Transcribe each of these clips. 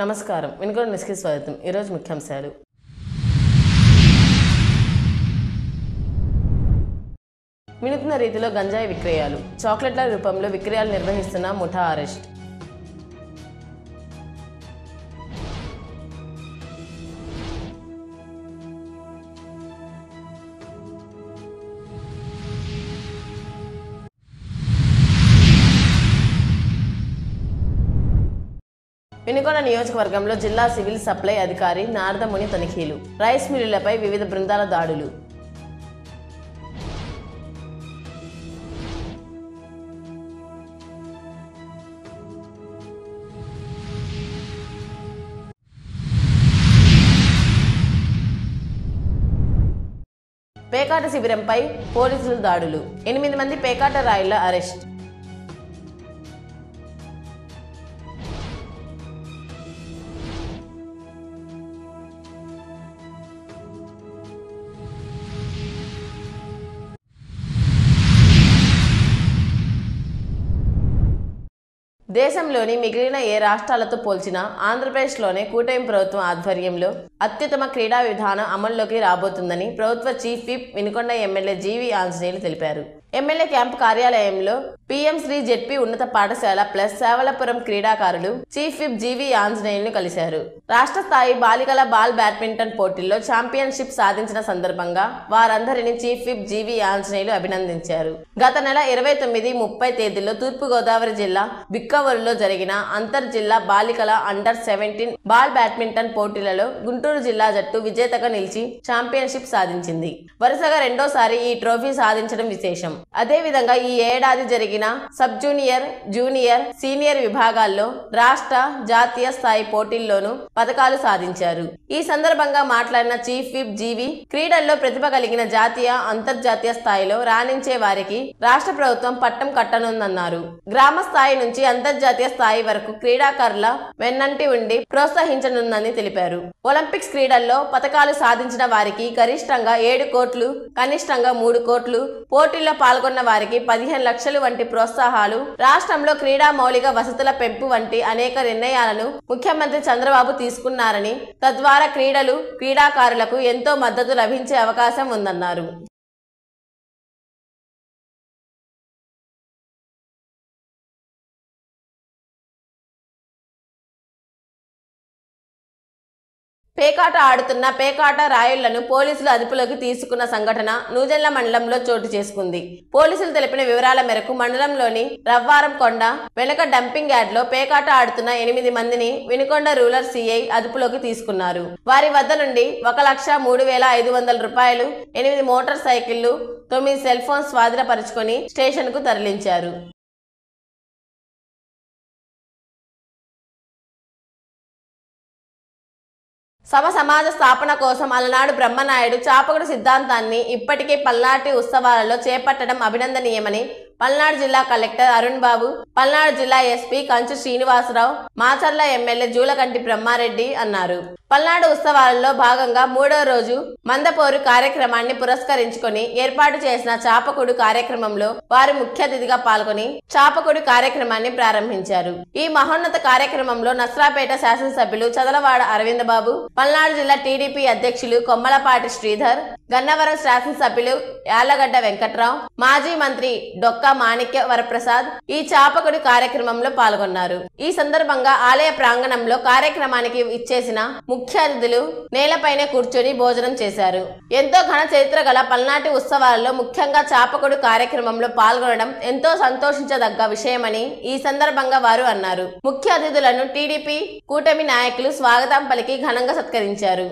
నమస్కారం. వినుకొండ న్యూస్కి స్వాగతం. ఈరోజు ముఖ్యాంశాలు. వినూత్న రీతిలో గంజాయి విక్రయాలు. చాక్లెట్ల రూపంలో విక్రయాలు నిర్వహిస్తున్న ముఠా అరెస్ట్. వినుకొండ నియోజకవర్గంలో జిల్లా సివిల్ సప్లై అధికారి నారదముని తనిఖీలు. రైస్ మిల్లులపై వివిధ బృందాల దాడులు. పేకాట శిబిరంపై పోలీసుల దాడులు. 8 మంది పేకాట రాయుళ్ల అరెస్ట్. దేశంలోని మిగిలిన ఏ రాష్ట్రాలతో పోల్చినా ఆంధ్రప్రదేశ్లోనే కూటమి ప్రభుత్వం ఆధ్వర్యంలో అత్యుత్తమ క్రీడా విధానం అమల్లోకి రాబోతుందని ప్రభుత్వ చీఫ్ విప్ వినుకొండ ఎమ్మెల్యే జీవి ఆంజనేయులు తెలిపారు. ఎమ్మెల్యే క్యాంపు కార్యాలయంలో పీఎం శ్రీ జెడ్పీ ఉన్నత పాఠశాల ప్లస్ సేవలపురం క్రీడాకారులు చీఫ్ విప్ జీవి ఆంజనేయులను కలిశారు. రాష్ట్ర స్థాయి బాలికల బాల్ బ్యాడ్మింటన్ పోటీల్లో ఛాంపియన్షిప్ సాధించిన సందర్భంగా వారందరినీ చీఫ్ విప్ జీవి ఆంజనేయులు అభినందించారు. గత నెల 29, 30 తేదీల్లో తూర్పుగోదావరి జిల్లా బిక్కవోలులో జరిగిన అంతర్ జిల్లా బాలికల అండర్ 17 బాల్ బ్యాడ్మింటన్ పోటీలలో గుంటూరు జిల్లా జట్టు విజేతగా నిలిచి ఛాంపియన్షిప్ సాధించింది. వరుసగా రెండోసారి ఈ ట్రోఫీ సాధించడం విశేషం. అదే విధంగా ఈ ఏడాది జరిగిన సబ్ జూనియర్, జూనియర్, సీనియర్ విభాగాల్లో రాష్ట్ర, జాతీయ స్థాయి పోటీల్లోనూ పతకాలు సాధించారు. ఈ సందర్భంగా మాట్లాడిన చీఫ్ విప్ జీవి క్రీడల్లో ప్రతిభ కలిగిన జాతీయ, అంతర్జాతీయ స్థాయిలో రాణించే వారికి రాష్ట్ర ప్రభుత్వం పట్టం కట్టనుందన్నారు. గ్రామ స్థాయి నుంచి అంతర్జాతీయ స్థాయి వరకు క్రీడాకారుల వెన్నంటి ఉండి ప్రోత్సహించనుందని తెలిపారు. ఒలింపిక్స్ క్రీడల్లో పతకాలు సాధించిన వారికి గరిష్టంగా 7 కోట్లు, కనిష్టంగా 3 కోట్లు, పోటీల్లో పాల్గొన్న వారికి 15 లక్షలు వంటి ప్రోత్సాహాలు, రాష్ట్రంలో క్రీడా మౌలిక వసతుల పెంపు వంటి అనేక నిర్ణయాలను ముఖ్యమంత్రి చంద్రబాబు తీసుకున్నారని, తద్వారా క్రీడలు, క్రీడాకారులకు ఎంతో మద్దతు లభించే అవకాశం ఉందన్నారు. పేకాట ఆడుతున్న పేకాట రాయుళ్లను పోలీసులు అదుపులోకి తీసుకున్న సంఘటన నూజెండ్ల మండలంలో చోటు చేసుకుంది. పోలీసులు తెలిపిన వివరాల మేరకు మండలంలోని రవ్వారం కొండ వెనుక డంపింగ్ యార్డ్ లో పేకాట ఆడుతున్న 8 మందిని వినుకొండ రూరల్ సిఐ అదుపులోకి తీసుకున్నారు. వారి వద్ద నుండి 1,03,500 రూపాయలు, 8 మోటార్ సైకిళ్లు, 9 సెల్ ఫోన్స్ స్వాధీనపరుచుకొని స్టేషన్ కు తరలించారు. సమాజ స్థాపన కోసం అలనాడు బ్రహ్మనాయుడు చాపకుడు సిద్ధాంతాన్ని ఇప్పటికే పల్నాటి ఉత్సవాలలో చేపట్టడం అభినందనీయమని పల్నాడు జిల్లా కలెక్టర్ అరుణ్ బాబు, పల్నాడు జిల్లా ఎస్పీ కంచు శ్రీనివాసరావు, మాచర్ల ఎమ్మెల్యే జూలకంటి బ్రహ్మారెడ్డి అన్నారు. పల్నాడు ఉత్సవాలలో భాగంగా 3వ రోజు మందపోరు కార్యక్రమాన్ని పురస్కరించుకొని ఏర్పాటు చేసిన చాపకుడు కార్యక్రమంలో వారు ముఖ్య అతిథిగా పాల్గొని చాపకుడు కార్యక్రమాన్ని ప్రారంభించారు. ఈ మహోన్నత కార్యక్రమంలో నస్రాపేట శాసనసభ్యులు చదలవాడ అరవింద్ బాబు, పల్నాడు జిల్లా టీడీపీ అధ్యక్షులు కొమ్మలపాటి శ్రీధర్, గన్నవరం శాసనసభ్యులు యాలగడ్డ వెంకట్రావు, మాజీ మంత్రి డొక్క మాణిక్య వరప్రసాద్ ఈ చాపకుడి కార్యక్రమంలో పాల్గొన్నారు. ఈ సందర్భంగా ఆలయ ప్రాంగణంలో కార్యక్రమానికి ఇచ్చేసిన ముఖ్య అతిథులు నేలపైనే కూర్చొని భోజనం చేశారు. ఎంతో ఘన చరిత్ర గల పల్నాటి ఉత్సవాలలో ముఖ్యంగా చాపకుడు కార్యక్రమంలో పాల్గొనడం ఎంతో సంతోషించదగ్గ విషయమని ఈ సందర్భంగా వారు అన్నారు. ముఖ్య అతిథులను టీడీపీ కూటమి నాయకులు స్వాగతం పలికి ఘనంగా సత్కరించారు.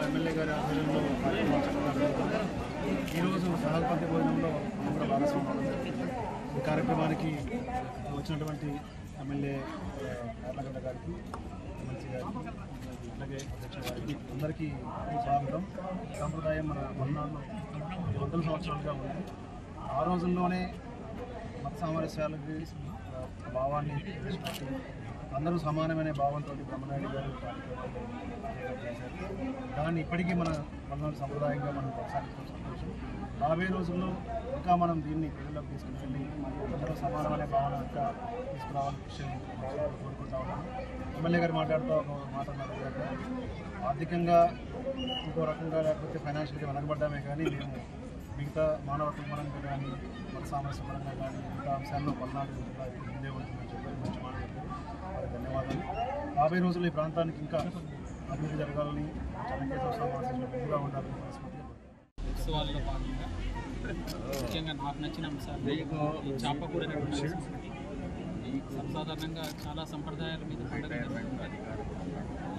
ఎమ్మెల్యే గారి ఆధ్వర్యంలో ఈరోజు సహల్పంతి భోజనంలో కూడా భాగస్వామ్యం జరిగింది. ఈ కార్యక్రమానికి వచ్చినటువంటి ఎమ్మెల్యే యార్లగడ్డ గారికి, మంత్రి గారికి, అలాగే అధ్యక్ష గారికి అందరికీ స్వాగతం. సాంప్రదాయం మన మన్నాళ్ళు 100 సంవత్సరాలుగా ఉంది. ఆ రోజుల్లోనే మత సామరస్యాలకి భావాన్ని ప్రవేశపెట్టి అందరూ సమానమైన భావంతో బ్రహ్మనాయుడు గారు చేశారు. దాన్ని ఇప్పటికీ మన సంప్రదాయంగా మనం కొనసాగించడం సంతోషం. రాబోయే రోజుల్లో ఇంకా మనం దీన్ని ప్రజల్లోకి తీసుకుని వెళ్ళి అందరూ సమానమనే భావన ఇంకా తీసుకురావాలని విషయం కోరుకుంటా ఉన్నాను. ఎమ్మెల్యే గారు మాట్లాడుతూ ఒక మాట అన్నారు, ఆర్థికంగా ఇంకో రకంగా లేకపోతే ఫైనాన్షియల్గా వెనకబడ్డామే కానీ మేము మిగతా మానవత్వ పరంగా కానీ మన సామరస్య పరంగా కానీ మిగతా అంశాల్లో పల్నాడు ముందే ఉంటుందని చెప్పి మంచి మాట చెప్పారు. వారికి ధన్యవాదాలు. రాబోయే రోజుల్లో ఈ ప్రాంతానికి ఇంకా అభివృద్ధి జరగాలని చంద్రకేశ్వర సమావేశంలో ముందుగా ఉండాలని ఉత్సవాల్లో భాగంగా ముఖ్యంగా నాకు నచ్చిన అంశాలు ఈ చాపకూడ సర్వసాధారణంగా చాలా సంప్రదాయాల మీద పండుగ జరుగుతుంది.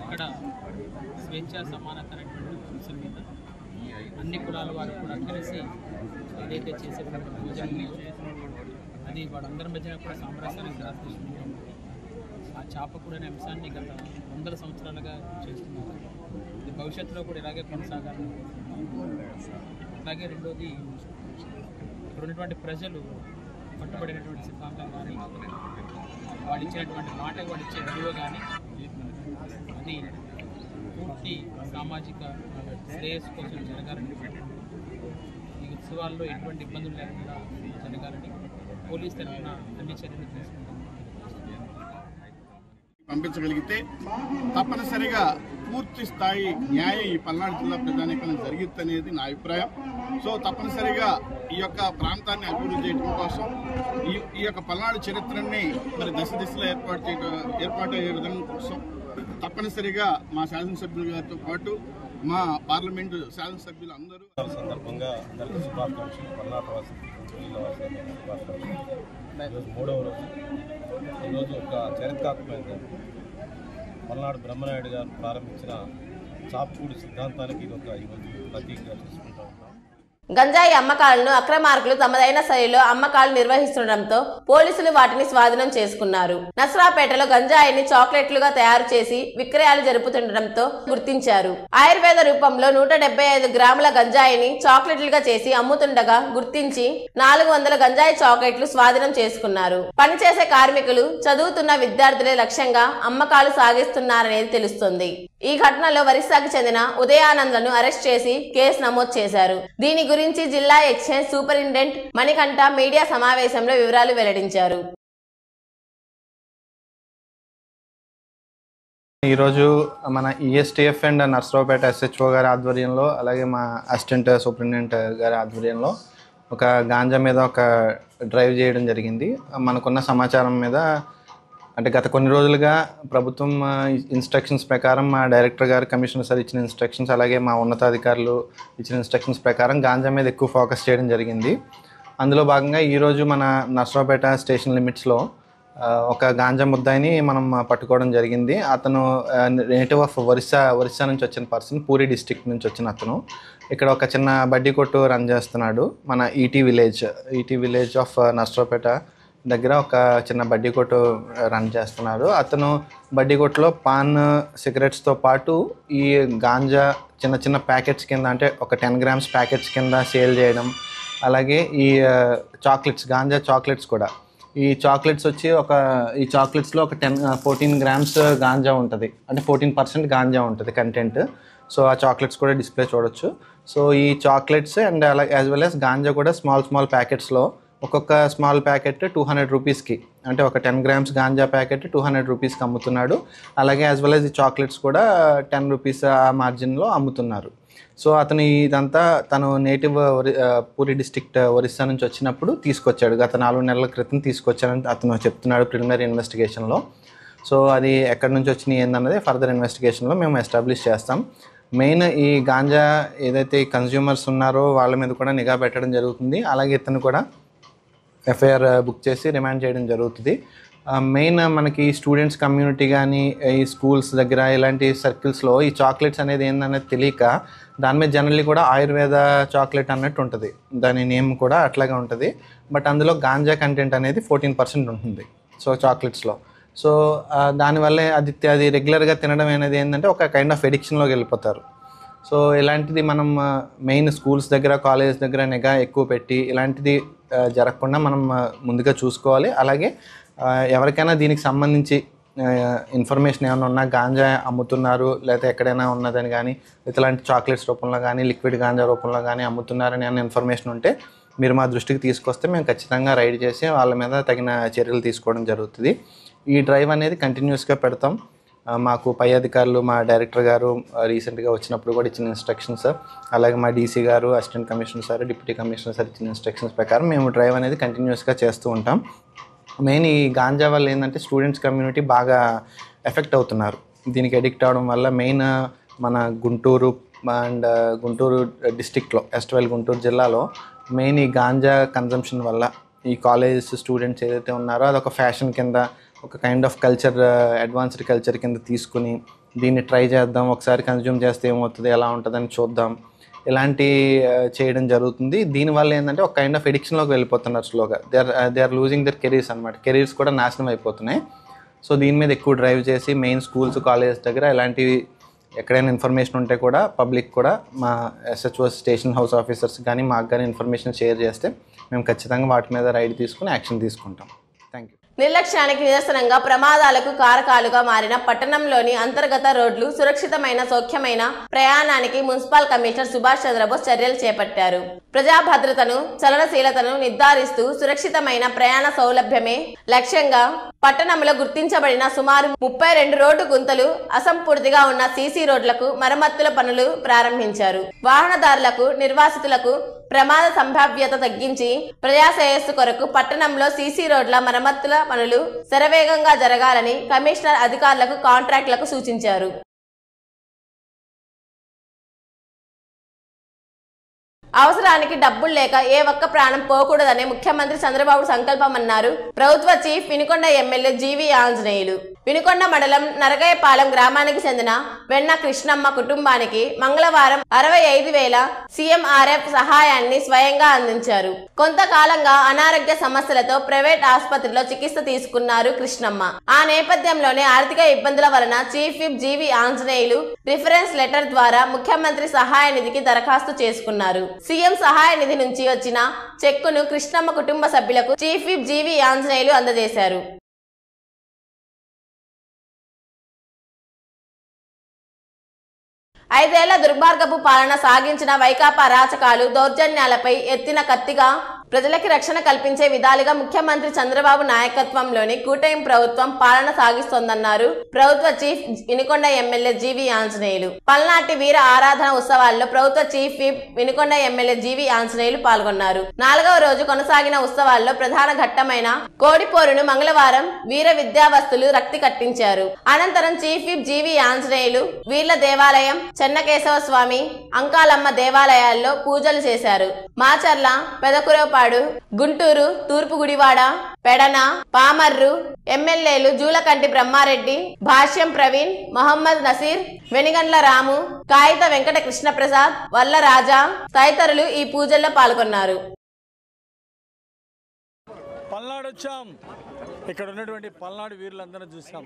ఇక్కడ స్వేచ్ఛ సమానత అనేటువంటి అంశం మీద అన్ని కులాల వారు కూడా కలిసి ఏదైతే చేసేటువంటి పూజలు అది వాళ్ళందరి మధ్యన కూడా సామరస్యానికి దారితీస్తుంది. ఆ చాపకూడ అనే అంశాన్ని గత 100 సంవత్సరాలుగా చేస్తున్నారు. ఇది భవిష్యత్తులో కూడా ఇలాగే కొనసాగాలని. అలాగే రెండోది ఇక్కడ ఉన్నటువంటి ప్రజలు పట్టుబడినటువంటి సిద్ధాంతం కానీ వాళ్ళు ఇచ్చినటువంటి మాట వాళ్ళు ఇచ్చే విలువ కానీ అది పూర్తి సామాజిక శ్రేయస్సు కోసం జరగాలని, ఈ ఉత్సవాల్లో ఎటువంటి ఇబ్బందులు లేకుండా జరగాలని పోలీస్ తరఫున అన్ని చర్యలు తీసుకుంటాం. పంపించగలిగితే తప్పనిసరిగా పూర్తి స్థాయి న్యాయం ఈ పల్నాడు జిల్లా ప్రజానీకరణ జరుగుతుంది అనేది నా అభిప్రాయం. సో తప్పనిసరిగా ఈ యొక్క ప్రాంతాన్ని అభివృద్ధి చేయడం కోసం ఈ యొక్క పల్నాడు చరిత్రని మరి దశ దిశలో ఏర్పాటు అయ్యే విధంగా కోసం తప్పనిసరిగా మా శాసనసభ్యుల గారితో పాటు మా పార్లమెంటు శాసనసభ్యులు అందరూ సందర్భంగా అందరికీ శుభాకాంక్షలు. పల్నాడు వాసి శుభాకాంక్షలు. ఈరోజు 3వ రోజు. ఈరోజు ఒక చరిత్రాత్మకమైన పల్నాడు బ్రహ్మనాయుడు గారు ప్రారంభించిన చాపకూడి సిద్ధాంతానికి ఇది ఒక ఈరోజు ప్రతీకగా తీసుకుంటూ ఉంటాం. గంజాయి అమ్మకాలను అక్రమార్కులు తమదైన శైలిలో అమ్మకాలు నిర్వహిస్తుండటంతో పోలీసులు వాటిని స్వాధీనం చేసుకున్నారు. నసరాపేటలో గంజాయిని చాక్లెట్లుగా తయారు చేసి విక్రయాలు జరుపుతుండటంతో గుర్తించారు. ఆయుర్వేద రూపంలో 175 గ్రాముల గంజాయిని చాక్లెట్లుగా చేసి అమ్ముతుండగా గుర్తించి 400 గంజాయి చాక్లెట్లు స్వాధీనం చేసుకున్నారు. పనిచేసే కార్మికులు, చదువుతున్న విద్యార్థులే లక్ష్యంగా అమ్మకాలు సాగిస్తున్నారనేది తెలుస్తుంది. ఈ ఘటనలో ఒరిస్సాకు చెందిన ఉదయానందను అరెస్ట్ చేసి కేసు నమోదు చేశారు. దీని గురించి జిల్లా ఎక్సైజ్ సూపరింటెండెంట్ మణికంఠ మీడియా సమావేశంలో వివరాలు వెల్లడించారు. ఈరోజు మన ఈఎస్టీఎఫ్ అండ్ నర్సరావుపేట ఎస్హెచ్ఓ గారి ఆధ్వర్యంలో, అలాగే మా అసిస్టెంట్ సూపరింటెండెంట్ గారి ఆధ్వర్యంలో ఒక గాంజా మీద ఒక డ్రైవ్ చేయడం జరిగింది. మనకున్న సమాచారం మీద అంటే గత కొన్ని రోజులుగా ప్రభుత్వం ఇన్స్ట్రక్షన్స్ ప్రకారం మా డైరెక్టర్ గారు, కమిషనర్ సార్ ఇచ్చిన ఇన్స్ట్రక్షన్స్, అలాగే మా ఉన్నతాధికారులు ఇచ్చిన ఇన్స్ట్రక్షన్స్ ప్రకారం గాంజా మీద ఎక్కువ ఫోకస్ చేయడం జరిగింది. అందులో భాగంగా ఈరోజు మన నర్సరావుపేట స్టేషన్ లిమిట్స్లో ఒక గాంజా ముద్దాయిని మనం పట్టుకోవడం జరిగింది. అతను నేటివ్ ఆఫ్ ఒరిస్సా నుంచి వచ్చిన పర్సన్, పూరి డిస్టిక్ నుంచి వచ్చిన అతను ఇక్కడ ఒక చిన్న బడ్డీ కొట్టు రన్ చేస్తున్నాడు. మన ఈటీ విలేజ్ ఆఫ్ నర్సరావుపేట దగ్గర ఒక చిన్న బడ్డీ కొట్టు రన్ చేస్తున్నారు. అతను బడ్డీ కొట్టులో పాన్, సిగరెట్స్తో పాటు ఈ గాంజా చిన్న చిన్న ప్యాకెట్స్ కింద, అంటే ఒక 10 గ్రామ్స్ ప్యాకెట్స్ కింద సేల్ చేయడం, అలాగే ఈ చాక్లెట్స్, గాంజా చాక్లెట్స్ కూడా, ఈ చాక్లెట్స్ వచ్చి ఈ చాక్లెట్స్లో ఒక 14 గ్రామ్స్ గాంజా ఉంటుంది, అంటే 14% గాంజా ఉంటుంది కంటెంట్. సో ఆ చాక్లెట్స్ కూడా డిస్ప్లే చూడొచ్చు. సో ఈ చాక్లెట్స్ అండ్ అలా యాజ్ వెల్ యాజ్ గాంజా కూడా స్మాల్ ప్యాకెట్స్లో ఒక్కొక్క స్మాల్ ప్యాకెట్ 200 రూపీస్కి, అంటే ఒక 10 గ్రామ్స్ గాంజా ప్యాకెట్ 200 రూపీస్కి అమ్ముతున్నాడు. అలాగే యాజ్ వెల్ యాజ్ ఈ చాక్లెట్స్ కూడా 10 రూపీస్ ఆ మార్జిన్లో అమ్ముతున్నారు. సో అతను ఇదంతా తను నేటివ్ పూరి డిస్ట్రిక్ట్ ఒరిస్సా నుంచి వచ్చినప్పుడు తీసుకొచ్చాడు. గత 4 నెలల క్రితం తీసుకొచ్చాడని అతను చెప్తున్నాడు ప్రిలిమినరీ ఇన్వెస్టిగేషన్లో. సో అది ఎక్కడి నుంచి వచ్చినాయి ఏందన్నది ఫర్దర్ ఇన్వెస్టిగేషన్లో మేము ఎస్టాబ్లిష్ చేస్తాం. మెయిన్ ఈ గాంజా ఏదైతే కన్జ్యూమర్స్ ఉన్నారో వాళ్ళ మీద కూడా నిఘా పెట్టడం జరుగుతుంది. అలాగే ఇతను కూడా ఎఫ్ఐఆర్ బుక్ చేసి రిమాండ్ చేయడం జరుగుతుంది. మెయిన్ మనకి స్టూడెంట్స్ కమ్యూనిటీ కానీ ఈ స్కూల్స్ దగ్గర ఇలాంటి సర్కిల్స్లో ఈ చాక్లెట్స్ అనేది ఏందనేది తెలియక దాని మీద జనరల్లీ కూడా ఆయుర్వేద చాక్లెట్ అన్నట్టు ఉంటుంది, దాని నేమ్ కూడా అట్లాగే ఉంటుంది. బట్ అందులో గాంజా కంటెంట్ అనేది 14% ఉంటుంది సో చాక్లెట్స్లో. సో దానివల్లే అది రెగ్యులర్గా తినడం అనేది ఏంటంటే ఒక కైండ్ ఆఫ్ ఎడిక్షన్లోకి వెళ్ళిపోతారు. సో ఇలాంటిది మనం మెయిన్ స్కూల్స్ దగ్గర, కాలేజ్ దగ్గర నిఘా ఎక్కువ పెట్టి ఇలాంటిది జరగకుండా మనం ముందుగా చూసుకోవాలి. అలాగే ఎవరికైనా దీనికి సంబంధించి ఇన్ఫర్మేషన్ ఏమైనా ఉన్నా, గాంజా అమ్ముతున్నారు లేకపోతే ఎక్కడైనా ఉన్నదని కానీ, ఇలాంటి చాక్లెట్స్ రూపంలో కానీ లిక్విడ్ గాంజా రూపంలో కానీ అమ్ముతున్నారని ఏమైనా ఇన్ఫర్మేషన్ ఉంటే మీరు మా దృష్టికి తీసుకొస్తే మేము ఖచ్చితంగా రైడ్ చేసి వాళ్ళ మీద తగిన చర్యలు తీసుకోవడం జరుగుతుంది. ఈ డ్రైవ్ అనేది కంటిన్యూస్గా పెడతాం. మాకు పై అధికారులు, మా డైరెక్టర్ గారు రీసెంట్గా వచ్చినప్పుడు కూడా ఇచ్చిన ఇన్స్ట్రక్షన్స్, అలాగే మా డీసీ గారు, assistant commissioner sir, deputy commissioner sir ఇచ్చిన ఇన్స్ట్రక్షన్స్ ప్రకారం మేము డ్రైవ్ అనేది కంటిన్యూస్గా చేస్తూ ఉంటాం. మెయిన్ ఈ గాంజా వల్ల ఏంటంటే స్టూడెంట్స్ కమ్యూనిటీ బాగా ఎఫెక్ట్ అవుతున్నారు. దీనికి అడిక్ట్ అవడం వల్ల మెయిన్ మన గుంటూరు అండ్ గుంటూరు డిస్టిక్లో, ఎస్ట్వెల్ గుంటూరు జిల్లాలో మెయిన్ ఈ గాంజా కన్జంప్షన్ వల్ల ఈ కాలేజ్ స్టూడెంట్స్ ఏదైతే ఉన్నారో అదొక ఫ్యాషన్ కింద, ఒక kind of culture, advanced culture కింద తీసుకుని దీన్ని ట్రై చేద్దాం, ఒకసారి కన్జ్యూమ్ చేస్తే ఏమవుతుంది, ఎలా ఉంటుందని చూద్దాం, ఇలాంటి చేయడం జరుగుతుంది. దీనివల్ల ఏంటంటే ఒక కైండ్ ఆఫ్ ఎడిక్షన్లోకి వెళ్ళిపోతున్నారు స్లోగా. They are losing their careers అనమాట. కెరీర్స్ కూడా నాశనం అయిపోతున్నాయి. సో దీని మీద ఎక్కువ డ్రైవ్ చేసి మెయిన్ స్కూల్స్, కాలేజెస్ దగ్గర ఇలాంటివి ఎక్కడైనా ఇన్ఫర్మేషన్ ఉంటే కూడా పబ్లిక్ కూడా మా SHO స్టేషన్ హౌస్ ఆఫీసర్స్ కానీ మాకు కానీ ఇన్ఫర్మేషన్ షేర్ చేస్తే మేము ఖచ్చితంగా వాటి మీద రైడ్ తీసుకుని యాక్షన్ తీసుకుంటాం. Thank you. నిర్లక్ష్యానికి నిదర్శనంగా ప్రమాదాలకు కారకాలుగా మారిన పట్టణంలోని అంతర్గత రోడ్లు సురక్షితమైన, సౌఖ్యమైన ప్రయాణానికి మున్సిపల్ కమిషనర్ సుభాష్ చంద్రబోస్ చర్యలు చేపట్టారు. ప్రజా భద్రతను, చలనశీలతను నిర్ధారిస్తూ సురక్షితమైన ప్రయాణ సౌలభ్యమే లక్ష్యంగా పట్టణంలో గుర్తించబడిన సుమారు 32 రోడ్డు గుంతలు, అసంపూర్తిగా ఉన్న సీసీ రోడ్లకు మరమ్మతుల పనులు ప్రారంభించారు. వాహనదారులకు, నిర్వాసితులకు ప్రమాద సంభావ్యత తగ్గించి ప్రజా శ్రేయస్సు కొరకు పట్టణంలో సీసీ రోడ్ల మరమ్మతుల పనులు శరవేగంగా జరగాలని కమిషనర్ అధికారులకు, కాంట్రాక్టులకు సూచించారు. అవసరానికి డబ్బులు లేక ఏ ఒక్క ప్రాణం పోకూడదనే ముఖ్యమంత్రి చంద్రబాబు సంకల్పమన్నారు ప్రభుత్వ చీఫ్ వినుకొండ ఎమ్మెల్యే జీవి ఆంజనేయులు. వినుకొండ మండలం నరగయ్యపాలెం గ్రామానికి చెందిన వెన్న కృష్ణమ్మ కుటుంబానికి మంగళవారం 65,000 CMRF సహాయాన్ని స్వయంగా అందించారు. కొంతకాలంగా అనారోగ్య సమస్యలతో ప్రైవేట్ ఆసుపత్రిలో చికిత్స తీసుకున్నారు కృష్ణమ్మ. ఆ నేపథ్యంలోనే ఆర్థిక ఇబ్బందుల వలన చీఫ్ విప్ జీవి ఆంజనేయులు రిఫరెన్స్ లెటర్ ద్వారా ముఖ్యమంత్రి సహాయ నిధికి దరఖాస్తు చేసుకున్నారు. సీఎం సహాయ నిధి నుంచి వచ్చిన చెక్కును కృష్ణమ్మ కుటుంబ సభ్యులకు చీఫ్ విప్ జీవి ఆంజనేయులు అందజేశారు. ఐదేళ్ల దుర్మార్గపు పాలన సాగించిన వైకాపా అరాచకాలు, దౌర్జన్యాలపై ఎత్తిన కత్తిగా ప్రజలకి రక్షణ కల్పించే విధాలుగా ముఖ్యమంత్రి చంద్రబాబు నాయకత్వంలోని కూటమి ప్రభుత్వం పాలన సాగిస్తోందన్నారు ప్రభుత్వ చీఫ్ వినుకొండ ఎమ్మెల్యే జీవి ఆంజనేయులు. పల్నాటి వీర ఆరాధన ఉత్సవాల్లో ప్రభుత్వ చీఫ్ విప్ వినుకొండ ఎమ్మెల్యే జీవి ఆంజనేయులు పాల్గొన్నారు. 4వ రోజు కొనసాగిన ఉత్సవాల్లో ప్రధాన ఘట్టమైన కోడిపోరును మంగళవారం వీర విద్యావస్తులు రక్తి కట్టించారు. అనంతరం చీఫ్ విప్ జీవి ఆంజనేయులు వీర్ల దేవాలయం, చెన్నకేశవ స్వామి, అంకాలమ్మ దేవాలయాల్లో పూజలు చేశారు. మాచర్ల, పెదకురపాడు, గుంటూరు, తూర్పు గుడివాడ, పెడన, పామర్రు ఎమ్మెల్యేలు జూలకంటి బ్రహ్మారెడ్డి, భాష్యం ప్రవీణ్, మహమ్మద్ నసీర్, వెనిగండ్ల రాము, కాగిత వెంకట కృష్ణప్రసాద్, వల్ల రాజా తదితరులు ఈ పూజల్లో పాల్గొన్నారు. పల్నాడు వచ్చాం. ఇక్కడ ఉన్నటువంటి పల్నాడు వీరులందరూ చూసాం.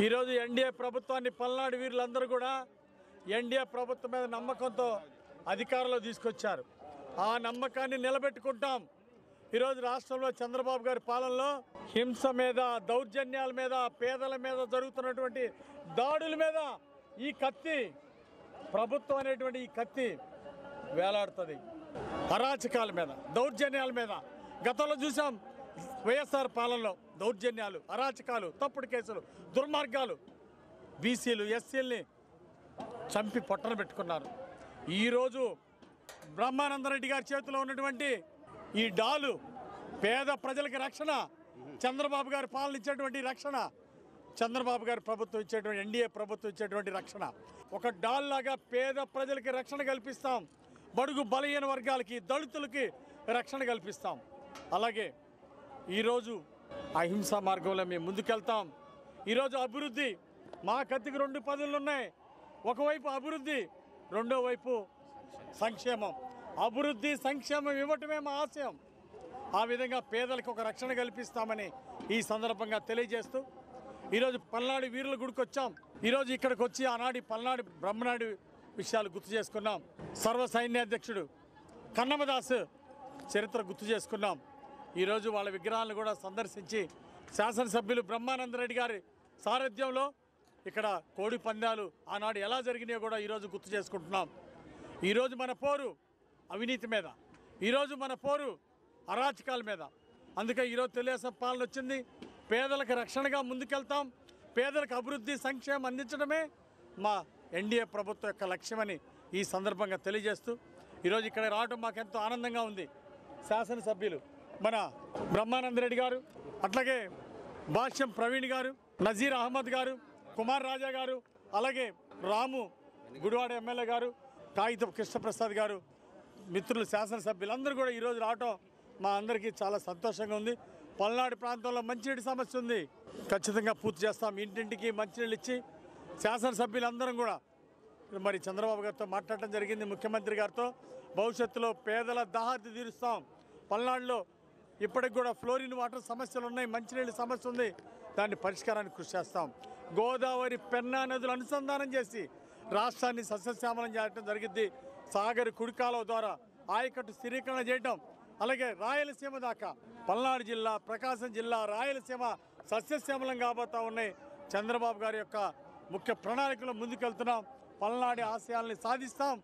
ఈరోజు ఎన్డీఏ ప్రభుత్వాన్ని పల్నాడు వీరులందరూ కూడా ఎన్డీఏ ప్రభుత్వం మీద నమ్మకంతో అధికారంలో తీసుకొచ్చారు. ఆ నమ్మకాన్ని నిలబెట్టుకుంటాం. ఈరోజు రాష్ట్రంలో చంద్రబాబు గారి పాలనలో హింస మీద, దౌర్జన్యాల మీద, పేదల మీద జరుగుతున్నటువంటి దాడుల మీద ఈ కత్తి, ప్రభుత్వం అనేటువంటి ఈ కత్తి వేలాడుతుంది. అరాచకాల మీద, దౌర్జన్యాల మీద గతంలో చూసాం. వైఎస్ఆర్ పాలనలో దౌర్జన్యాలు, అరాచకాలు, తప్పుడు కేసులు, దుర్మార్గాలు, బీసీలు, ఎస్సీలని చంపి పొట్టన పెట్టుకున్నారు. ఈరోజు బ్రహ్మానందరెడ్డి గారి చేతిలో ఉన్నటువంటి ఈ డాలు పేద ప్రజలకి రక్షణ, చంద్రబాబు గారి పాలన ఇచ్చేటువంటి రక్షణ, చంద్రబాబు గారి ప్రభుత్వం ఇచ్చేటువంటి ఎన్డీఏ ప్రభుత్వం ఇచ్చేటువంటి రక్షణ. ఒక డాల్ లాగా పేద ప్రజలకి రక్షణ కల్పిస్తాం. బడుగు బలహీన వర్గాలకి, దళితులకి రక్షణ కల్పిస్తాం. అలాగే ఈరోజు అహింసా మార్గంలో మేము ముందుకెళ్తాం. ఈరోజు అభివృద్ధి, మా కత్తికి 2 పదులు ఉన్నాయి. ఒకవైపు అభివృద్ధి, రెండో వైపు సంక్షేమం. అభివృద్ధి, సంక్షేమం ఇవ్వటమే మా ఆశయం. ఆ విధంగా పేదలకు ఒక రక్షణ కల్పిస్తామని ఈ సందర్భంగా తెలియజేస్తూ ఈరోజు పల్నాడు వీరుల గుడికి వచ్చాం. ఈరోజు ఇక్కడికి వచ్చి ఆనాటి పల్నాడు బ్రహ్మనాయుడు విషయాలు గుర్తు చేసుకున్నాం. సర్వ సైన్యాధ్యక్షుడు కన్నమదాసు చరిత్ర గుర్తు చేసుకున్నాం. ఈరోజు వాళ్ళ విగ్రహాలను కూడా సందర్శించి శాసనసభ్యులు బ్రహ్మానందరెడ్డి గారి సారథ్యంలో ఇక్కడ కోడి పందాలు ఆనాడు ఎలా జరిగినాయో కూడా ఈరోజు గుర్తు చేసుకుంటున్నాం. ఈరోజు మన పోరు అవినీతి మీద, ఈరోజు మన పోరు అరాచకాల మీద. అందుకే ఈరోజు తెలుగుదేశం పాలన వచ్చింది. పేదలకు రక్షణగా ముందుకెళ్తాం. పేదలకు అభివృద్ధి సంక్షేమం అందించడమే మా ఎన్డీఏ ప్రభుత్వం యొక్క లక్ష్యమని ఈ సందర్భంగా తెలియజేస్తూ ఈరోజు ఇక్కడ రావడం మాకెంతో ఆనందంగా ఉంది. శాసనసభ్యులు మన బ్రహ్మానందరెడ్డి గారు, అట్లాగే భాష్యం ప్రవీణ్ గారు, నజీర్ అహ్మద్ గారు, కుమార్ రాజా గారు, అలాగే రాము గుడివాడ ఎమ్మెల్యే గారు, కాగితం కృష్ణప్రసాద్ గారు, మిత్రులు శాసనసభ్యులందరూ కూడా ఈరోజు రావటం మా అందరికీ చాలా సంతోషంగా ఉంది. పల్నాడు ప్రాంతంలో మంచినీటి సమస్య ఉంది, ఖచ్చితంగా పూర్తి చేస్తాం. ఇంటింటికి మంచినీళ్ళు ఇచ్చి శాసనసభ్యులందరం కూడా మరి చంద్రబాబు గారితో మాట్లాడటం జరిగింది, ముఖ్యమంత్రి గారితో. భవిష్యత్తులో పేదల దాహార్తి తీరుస్తాం. పల్నాడులో ఇప్పటికి కూడా ఫ్లోరిన్ వాటర్ సమస్యలు ఉన్నాయి, మంచినీళ్ళ సమస్య ఉంది, దాన్ని పరిష్కారానికి కృషి చేస్తాం. గోదావరి పెన్నా నదులు అనుసంధానం చేసి రాష్ట్రాన్ని సస్యశ్యామలం చేయడం జరిగింది. సాగర్ కుడికాలువ ద్వారా ఆయకట్టు స్థిరీకరణ చేయడం, అలాగే రాయలసీమ దాకా పల్నాడు జిల్లా, ప్రకాశం జిల్లా, రాయలసీమ సస్యశ్యామలం కాబోతా ఉన్నాయి. చంద్రబాబు గారి యొక్క ముఖ్య ప్రణాళికలో ముందుకెళ్తున్నాం. పల్నాడు ఆశయాల్ని సాధిస్తాం.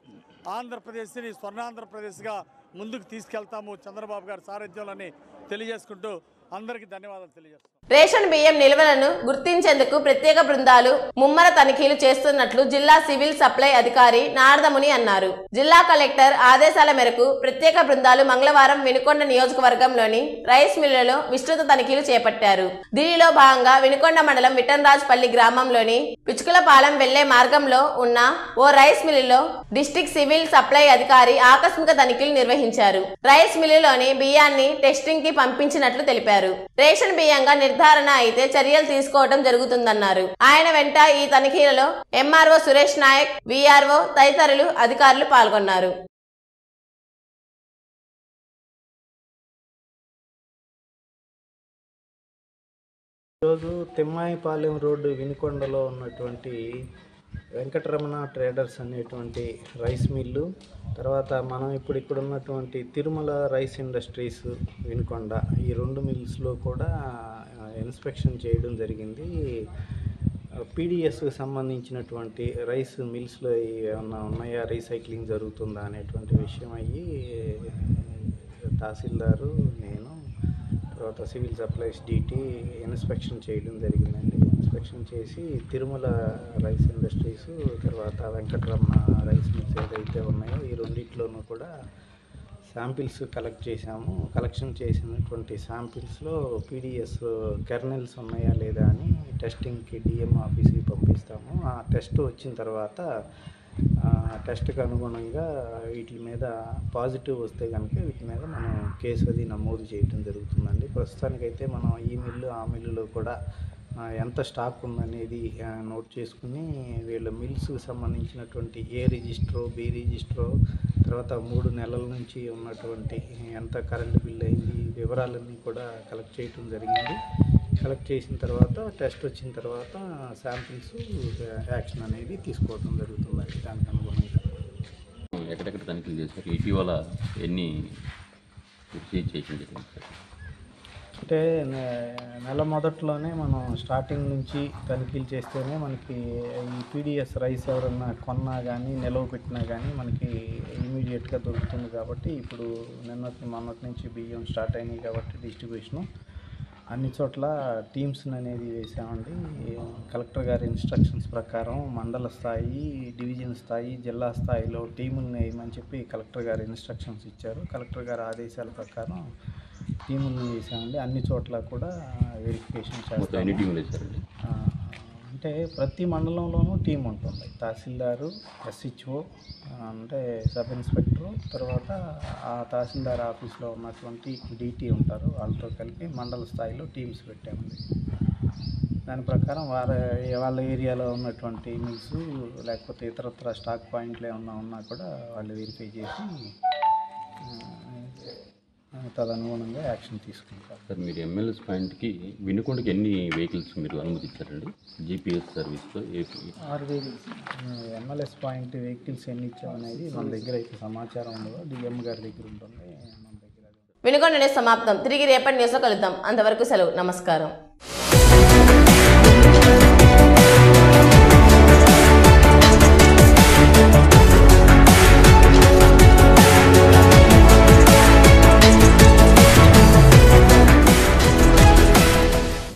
ఆంధ్రప్రదేశ్ని స్వర్ణాంధ్రప్రదేశ్గా ముందుకు తీసుకెళ్తాము చంద్రబాబు గారి సారథ్యంలోని తెలియజేసుకుంటూ అందరికీ ధన్యవాదాలు తెలియజేస్తాం. రేషన్ బియ్యం నిల్వలను గుర్తించేందుకు ప్రత్యేక బృందాలు ముమ్మర తనిఖీలు చేస్తున్నట్లు జిల్లా సివిల్ సప్లై అధికారి నారదముని అన్నారు. జిల్లా కలెక్టర్ ఆదేశాల మేరకు ప్రత్యేక బృందాలు మంగళవారం వినుకొండ నియోజకవర్గంలోని రైస్ మిల్లులలో విస్తృత తనిఖీలు చేపట్టారు. దీనిలో భాగంగా వినుకొండ మండలం విఠన్రాజ్పల్లి గ్రామంలోని పిచుకులపాలెం వెళ్లే మార్గంలో ఉన్న ఓ రైస్ మిల్లులో డిస్ట్రిక్ట్ సివిల్ సప్లై అధికారి ఆకస్మిక తనిఖీలు నిర్వహించారు. రైస్ మిల్లులోని బియ్యాన్ని టెస్టింగ్ కి పంపించినట్లు తెలిపారు. రేషన్ బియ్యంగా నిర్ధారణ అయితే చర్యలు తీసుకోవడం జరుగుతుందన్నారు. ఆయన వెంట ఈ తనిఖీలలో ఎంఆర్ఓ సురేష్ నాయక్, విఆర్ఓ తదితరులు అధికారులు పాల్గొన్నారు. ఈరోజు తిమ్మాయిపాలెం రోడ్డు వినుకొండలో ఉన్నటువంటి వెంకటరమణ ట్రేడర్స్ అనేటువంటి రైస్ మిల్లు, తర్వాత మనం ఇక్కడ ఉన్నటువంటి తిరుమల రైస్ ఇండస్ట్రీస్ వినుకొండ, ఈ రెండు మిల్స్లో కూడా ఇన్స్పెక్షన్ చేయడం జరిగింది. పీడిఎస్కి సంబంధించినటువంటి రైస్ మిల్స్లో ఏమన్నా ఉన్నాయా, రీసైక్లింగ్ జరుగుతుందా అనేటువంటి విషయం అయ్యి తహసీల్దారు, నేను, తర్వాత సివిల్ సప్లైస్ డిటి ఇన్స్పెక్షన్ చేయడం జరిగిందండి. ఇన్స్పెక్షన్ చేసి తిరుమల రైస్ ఇండస్ట్రీస్, తర్వాత వెంకటరమణ రైస్ మిల్స్ ఏదైతే ఉన్నాయో ఈ రెండిట్లోనూ కూడా శాంపిల్స్ కలెక్ట్ చేశాము. కలెక్షన్ చేసినటువంటి శాంపిల్స్లో పీడిఎస్ కెర్నెల్స్ ఉన్నాయా లేదా అని టెస్టింగ్కి డిఎం ఆఫీస్కి పంపిస్తాము. ఆ టెస్ట్ వచ్చిన తర్వాత టెస్ట్కి అనుగుణంగా వీటి మీద పాజిటివ్ వస్తే కనుక వీటి మీద మనం కేసు అది నమోదు చేయడం జరుగుతుందండి. ప్రస్తుతానికైతే మనం ఈ మిల్లు ఆ మిల్లులో కూడా ఎంత స్టాక్ ఉందనేది నోట్ చేసుకుని వీళ్ళ మిల్స్కి సంబంధించినటువంటి ఏ రిజిస్ట్రో, బి రిజిస్ట్రో, తర్వాత 3 నెలల నుంచి ఉన్నటువంటి ఎంత కరెంటు బిల్ అయింది, వివరాలన్నీ కూడా కలెక్ట్ చేయడం జరిగింది. కలెక్ట్ చేసిన తర్వాత టెస్ట్ వచ్చిన తర్వాత శాంపిల్స్ యాక్షన్ అనేది తీసుకోవడం జరుగుతుందండి. దానికి అనుగుణంగా ఎక్కడెక్కడ తనిఖీలు చేశారు, ఇటీవల ఎన్ని చేసింది సార్? అంటే నెల మొదట్లోనే మనం స్టార్టింగ్ నుంచి తనిఖీలు చేస్తేనే మనకి ఈ పీడిఎస్ రైస్ ఎవరన్నా కొన్నా కానీ నిలవ పెట్టినా కానీ మనకి ఇమీడియట్గా దొరుకుతుంది. కాబట్టి ఇప్పుడు మొన్నటి నుంచి బియ్యం స్టార్ట్ అయినాయి కాబట్టి డిస్ట్రిబ్యూషను అన్ని చోట్ల టీమ్స్ అనేది వేసామండి. కలెక్టర్ గారి ఇన్స్ట్రక్షన్స్ ప్రకారం మండల స్థాయి, డివిజన్ స్థాయి, జిల్లా స్థాయిలో టీములను వేయమని చెప్పి కలెక్టర్ గారు ఇన్స్ట్రక్షన్స్ ఇచ్చారు. కలెక్టర్ గారి ఆదేశాల ప్రకారం టీములను వేసామండి. అన్ని చోట్ల కూడా వెరిఫికేషన్ చేస్తాం. అంటే ప్రతి మండలంలోనూ టీం ఉంటుంది. తహసీల్దారు, ఎస్హెచ్ఓ అంటే సబ్ ఇన్స్పెక్టరు, తర్వాత ఆ తహసీల్దార్ ఆఫీస్లో ఉన్నటువంటి డిటి ఉంటారు. వాళ్ళతో కలిపి మండల స్థాయిలో టీమ్స్ పెట్టామండి. దాని ప్రకారం వాళ్ళ ఏరియాలో ఉన్నటువంటి మిల్స్ లేకపోతే ఇతరత్ర స్టాక్ పాయింట్లు ఏమన్నా ఉన్నా కూడా వాళ్ళు వెరిఫై చేసి తదనుగుణంగా యాక్షన్ తీసుకుంటారు. సార్, మీరు ఎంఎల్ఎస్ పాయింట్కి వినుకొండకి ఎన్ని వెహికల్స్ మీరు అనుమతించారండి? జీపీఎస్ సర్వీస్లో 6 వెహికల్స్. ఎంఎల్ఎస్ పాయింట్ వెహికల్స్ ఎన్ని ఇచ్చామనేది మన దగ్గర అయితే సమాచారం ఉండదు, డిఎం గారి దగ్గర ఉంటుంది. మన దగ్గర వినుకొండ న్యూస్ సమాప్తం. తిరిగి రేపటి న్యూస్లో కలుద్దాం. అంతవరకు సెలవు. నమస్కారం.